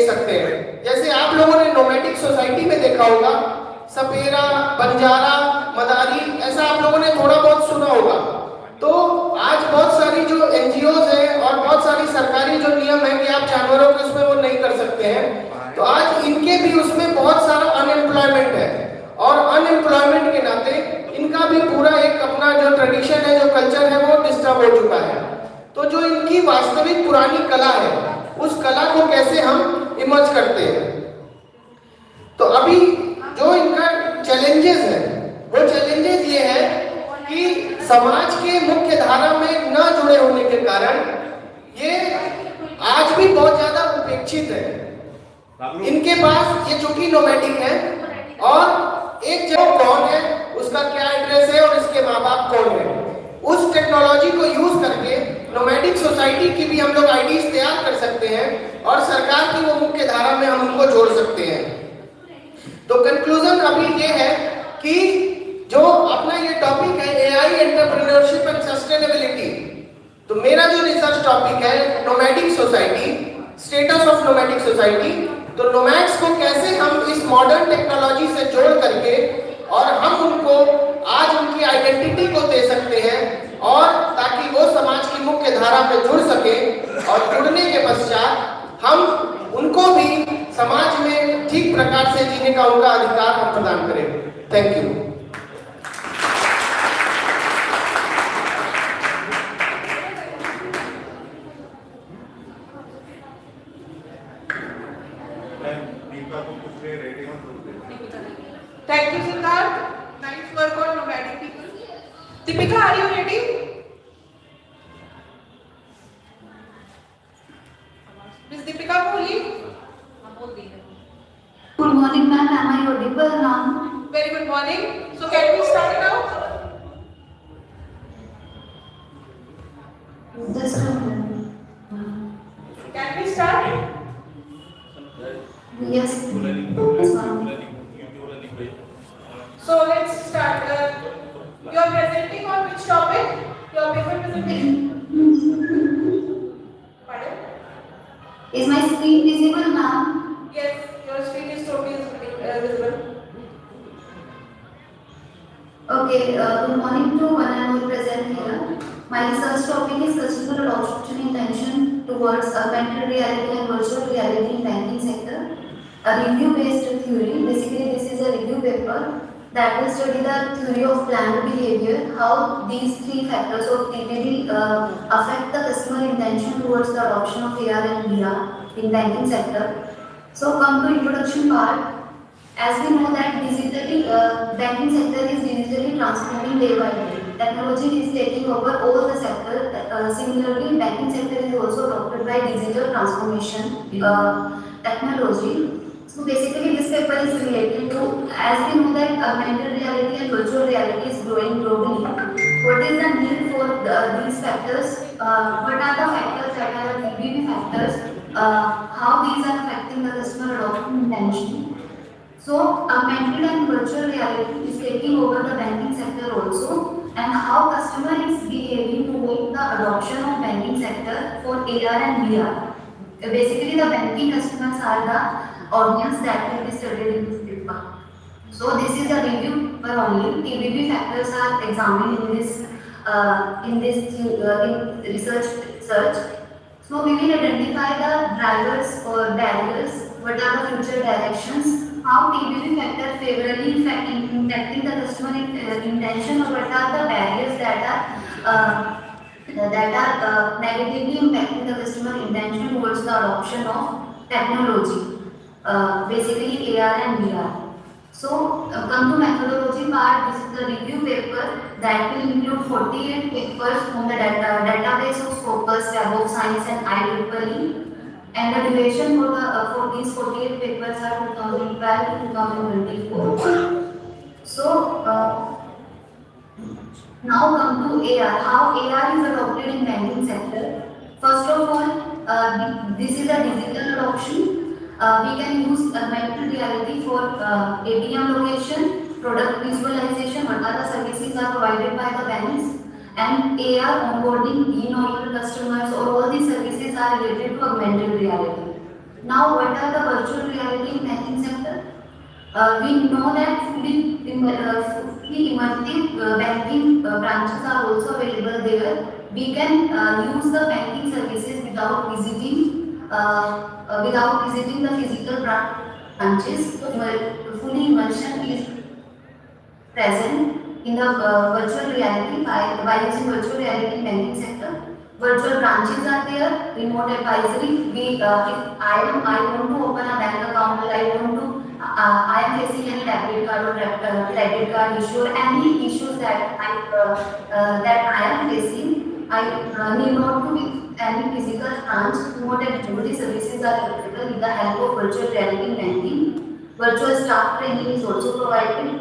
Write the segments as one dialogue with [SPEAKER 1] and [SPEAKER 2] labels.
[SPEAKER 1] दे सकते हैं। जैसे आप लोगों ने नोमैडिक सोसाइटी में देखा होगा, सपेरा, बंजारा, मदारी, ऐसा आप लोगों ने थोड़ा बहुत सुना होगा। तो आज बहुत सारी जो एनजीओज हैं और बहुत सारी सरकारी जो नियम है कि आप जानवरों के उसमें वो नहीं कर सकते हैं, तो आज इनके भी उसमें बहुत सारा अनएम्प्लॉयमेंट है और अनएम्प्लॉयमेंट के नाते इनका भी पूरा एक अपना जो ट्रेडिशन है, जो कल्चर है, वो डिस्टर्ब हो चुका है। तो जो इनकी वास्तविक पुरानी कला है, उस कला को कैसे हम इमर्ज करते हैं। तो अभी जो इनका चैलेंजेस है, वो चैलेंजेस ये है कि समाज के मुख्य धारा में न जुड़े होने के कारण ये आज भी बहुत ज्यादा उपेक्षित है। इनके पास ये चूंकि नोमैडिक है और एक जगह कौन है, उसका क्या एड्रेस है और इसके माँ बाप कौन है, उस टेक्नोलॉजी को यूज करके नोमैडिक सोसाइटी की भी हम लोग आईडीज तैयार कर सकते हैं और सरकार की वो मुख्य धारा में हम उनको जोड़ सकते हैं। तो कंक्लूजन अभी ये है कि जो अपना ये टॉपिक है एआई एंटरप्रेन्योरशिप एंड सस्टेनेबिलिटी, तो मेरा जो रिसर्च टॉपिक है nomadic society, status of nomadic society. तो नोमैड्स को कैसे हम इस मॉडर्न टेक्नोलॉजी से जोड़ करके और हम उनको आज उनकी आइडेंटिटी को दे सकते हैं और ताकि वो समाज की मुख्य धारा में जुड़ सके और जुड़ने के पश्चात हम उनको भी समाज में ठीक प्रकार से जीने का उनका अधिकार हम प्रदान करें। Thank you.
[SPEAKER 2] Thank you, Siddharth. Nice work on nomadic people. Deepika, are you ready? Miss Deepika Kohli.
[SPEAKER 3] Good morning, ma'am. Am I audible now?
[SPEAKER 2] Very good morning. So can we start now?
[SPEAKER 3] Just a minute.
[SPEAKER 2] Can we start?
[SPEAKER 3] Yes.
[SPEAKER 2] So let's start. You are presenting on which topic? Your paper presentation. Pardon?
[SPEAKER 3] Is my screen visible, ma'am?
[SPEAKER 2] Yes, your screen is totally visible.
[SPEAKER 3] Okay. Good morning to one and all present here. My research topic is customer adoption intention towards augmented reality and virtual reality in banking sector. A review-based theory. Basically, this is a review paper that will study the theory of planned behavior, how these three factors of TTD affect the customer intention towards the adoption of AR and VR in banking sector. So, come to introduction part. As we know that digitally, banking sector is digitally transforming day by day. Technology is taking over all the sector. Similarly, banking sector is also adopted by digital transformation technology. So basically, this paper is related to, as we know that augmented reality and virtual reality is growing globally. What is the need for these factors? What are the factors that are the TBB factors? How these are affecting the customer adoption intention? So augmented and virtual reality is taking over the banking sector also, and how customer is behaving toward the adoption of banking sector for AR and VR. Basically, the banking customers are the audience that will be studied in this paper. So this is a review paper only. TBB factors are examined in research. So we will identify the drivers or barriers. What are the future directions? How TBB factor favorably impacting the customer intention, or what are the barriers that are negatively impacting the customer intention towards the adoption of technology. Basically AR and VR. So come to methodology part. This is the review paper that will include 48 papers from the database of Scopus, Web of Science and IEEE, and the duration for these 48 papers are 2012 to 2024. So now come to AR. How AR is adopted in banking sector. First of all, this is a digital adoption. We can use augmented reality for ATM location, product visualization, what are the services are provided by the banks, and AR onboarding, e-knowledge customers, or all these services are related to augmented reality. Now, what are the virtual reality in banking sector? We know that fully immersive banking branches are also available there. We can use the banking services without visiting the physical branches. So, fully immersion is present in the virtual reality by using virtual reality in banking sector. Virtual branches are there, remote advisory. If I want to open a bank account, or I am facing any debit card or credit card issue or any issues that I am facing, I need not to visit any physical branch. Remote advisory services are available with the help of virtual reality banking. Virtual staff training is also provided in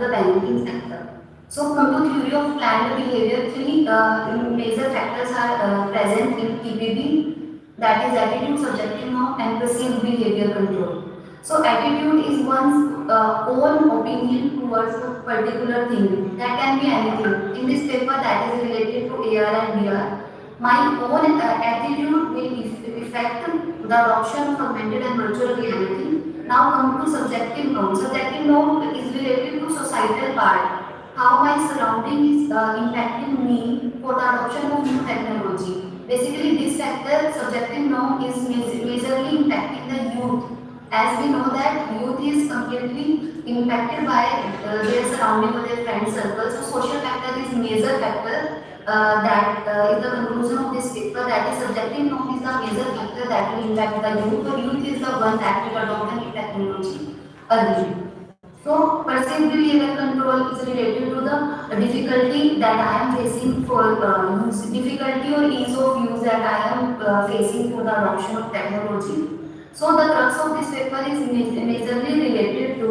[SPEAKER 3] the banking sector. So, come to theory of planned behavior, three major factors are present in TPB, that is attitude, subjective norm, and perceived behavior control. So, attitude is one's own opinion towards a particular thing. That can be anything. In this paper, that is related to AR and VR. My own attitude will affect the adoption of augmented and virtual reality. Now come to subjective norm. Subjective norm is related to societal part. How my surrounding is impacting me for the adoption of new technology. Basically, this factor, subjective norm, is majorly impacting the youth. As we know that youth is completely impacted by their surrounding or their friend circle. So social factor is major factor that is the conclusion of this paper, that is subjective norm is the major factor that will impact the youth, or youth is the one that will adopt the new technology early. So perceived behavior control is related to the difficulty that I am facing for difficulty or ease of use that I am facing for the adoption of technology. So the crux of this paper is majorly related to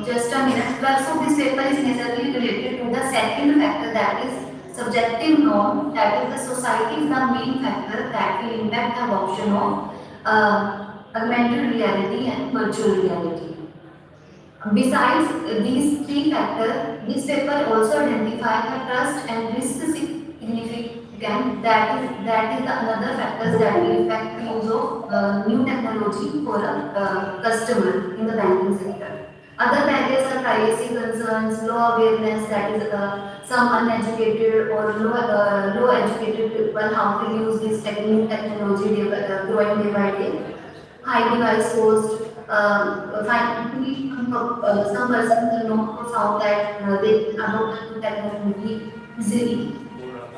[SPEAKER 3] just a minute. So this paper is majorly related to the second factor, that is subjective norm, that is the society is the main factor that will impact the adoption of augmented reality and virtual reality. Besides these three factors, this paper also identifies the trust and risk significant, that is the another factors that will affect the use of new technology for a customer in the banking sector. Other barriers are privacy concerns, low awareness, that is some uneducated or low educated people how to use this new technology growing day by day. High device cost. Finally, some persons will not found that they adopt the technology easily.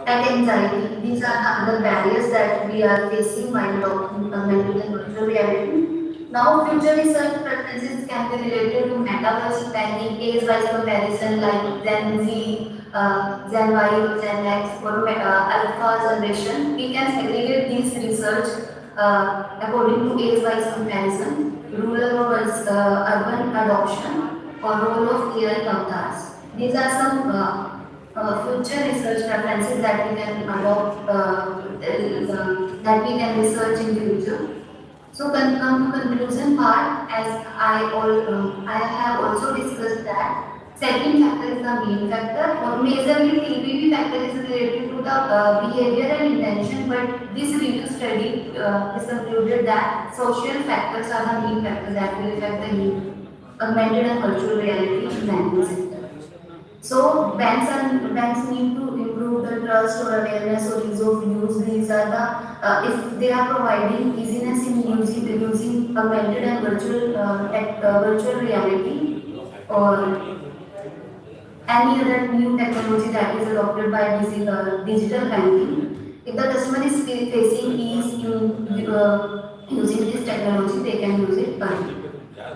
[SPEAKER 3] And anxiety. These are the other barriers that we are facing while adopting augmented and virtual reality. Now, future research preferences can be related to metaverse planning, age-wise comparison like Gen Z, Gen Y, Gen X, or Alpha generation. We can segregate these research according to age-wise comparison, rural or urban adoption, or role of AI avatars. These are some future research preferences that we can adopt, that we can research in future. So, come to conclusion part, as I have also discussed that second factor is the main factor, or majorly TPP factor is related to the behavior and intention, but this review study is concluded that social factors are the main factors that will affect the augmented and virtual reality in banking sector. So banks need to improve the trust or awareness or ease of use. These are the if they are providing easiness in using augmented and virtual reality or any other new technology that is adopted by digital banking. If the customer is facing ease in using this technology, they can use it early.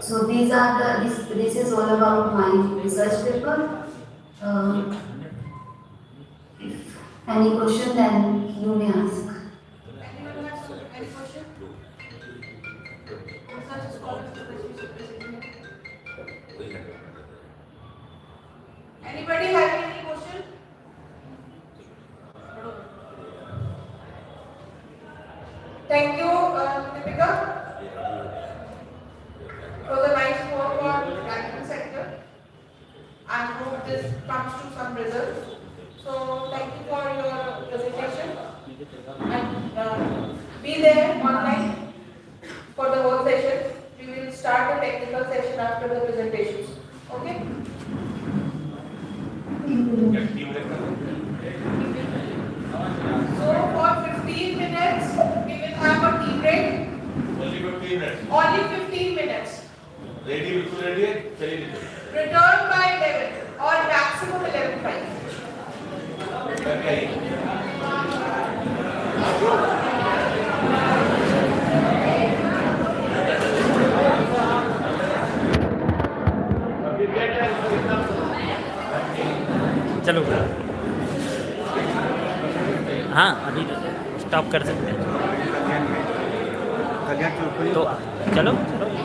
[SPEAKER 3] So these are this is all about my research paper. Uh, if any question, then you may ask.
[SPEAKER 2] Anyone has any question? Research scholars, anybody having any question? Thank you, Deepika, for the nice work on banking sector. I hope this comes to some results. So thank you for your presentation, and be there online for the whole session. We will start the technical session after the presentations. Okay? So for 15 minutes, we will have a tea break.
[SPEAKER 4] Only 15 minutes.
[SPEAKER 2] Only 15 minutes.
[SPEAKER 4] Ready, बिल्कुल ready है, चलिए नीचे।
[SPEAKER 2] Return by 11 or maximum 11:05.
[SPEAKER 4] करके आइए।
[SPEAKER 5] चलो हाँ अभी stop कर सकते हैं तो चलो